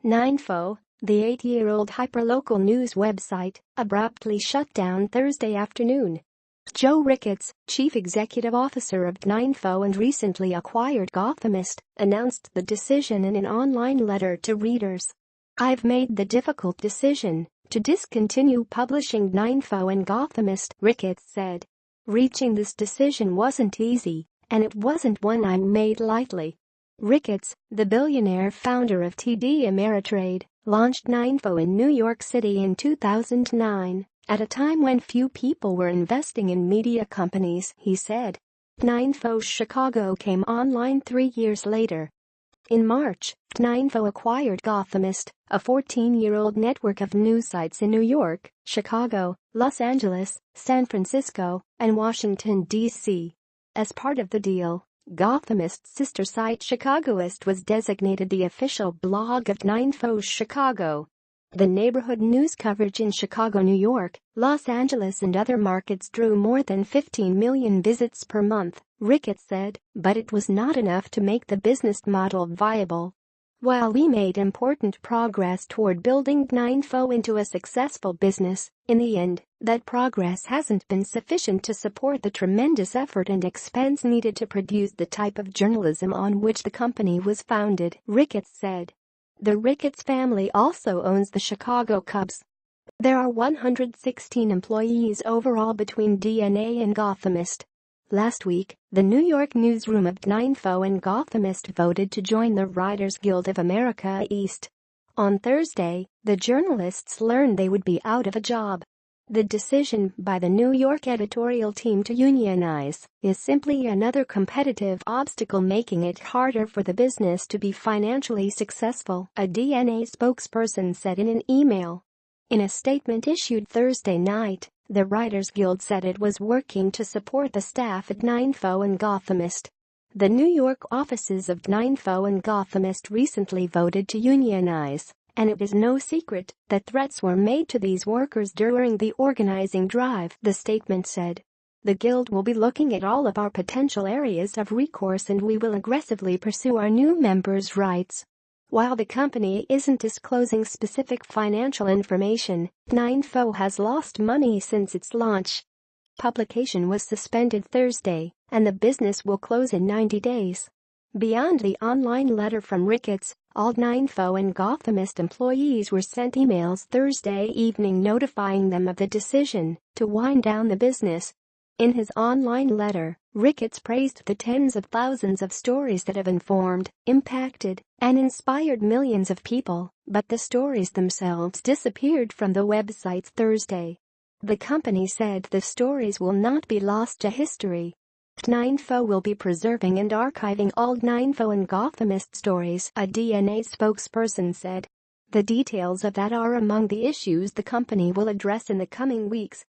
DNAinfo, the 8-year-old hyperlocal news website, abruptly shut down Thursday afternoon. Joe Ricketts, chief executive officer of DNAinfo and recently acquired Gothamist, announced the decision in an online letter to readers. "I've made the difficult decision to discontinue publishing DNAinfo and Gothamist," Ricketts said. "Reaching this decision wasn't easy, and it wasn't one I made lightly." Ricketts, the billionaire founder of TD Ameritrade, launched DNAinfo in New York City in 2009, at a time when few people were investing in media companies, he said. DNAinfo Chicago came online 3 years later. In March, DNAinfo acquired Gothamist, a 14-year-old network of news sites in New York, Chicago, Los Angeles, San Francisco, and Washington, D.C. As part of the deal, Gothamist's sister site Chicagoist was designated the official blog of DNAinfo Chicago. The neighborhood news coverage in Chicago, New York, Los Angeles and other markets drew more than 15 million visits per month, Ricketts said, but it was not enough to make the business model viable. "While we made important progress toward building DNAinfo into a successful business, in the end, that progress hasn't been sufficient to support the tremendous effort and expense needed to produce the type of journalism on which the company was founded," Ricketts said. The Ricketts family also owns the Chicago Cubs. There are 116 employees overall between DNA and Gothamist. Last week, the New York newsroom of DNAinfo and Gothamist voted to join the Writers Guild of America East. On Thursday, the journalists learned they would be out of a job. The decision by the New York editorial team to unionize is simply another competitive obstacle, making it harder for the business to be financially successful, a DNA spokesperson said in an email. In a statement issued Thursday night, the Writers Guild said it was working to support the staff at DNAinfo and Gothamist. The New York offices of DNAinfo and Gothamist recently voted to unionize, and it is no secret that threats were made to these workers during the organizing drive, the statement said. "The Guild will be looking at all of our potential areas of recourse and we will aggressively pursue our new members' rights." While the company isn't disclosing specific financial information, DNAinfo has lost money since its launch. Publication was suspended Thursday, and the business will close in 90 days. Beyond the online letter from Ricketts, all DNAinfo and Gothamist employees were sent emails Thursday evening notifying them of the decision to wind down the business. In his online letter, Ricketts praised the tens of thousands of stories that have informed, impacted, and inspired millions of people, but the stories themselves disappeared from the websites Thursday. The company said the stories will not be lost to history. DNAinfo will be preserving and archiving all DNAinfo and Gothamist stories, a DNA spokesperson said. The details of that are among the issues the company will address in the coming weeks.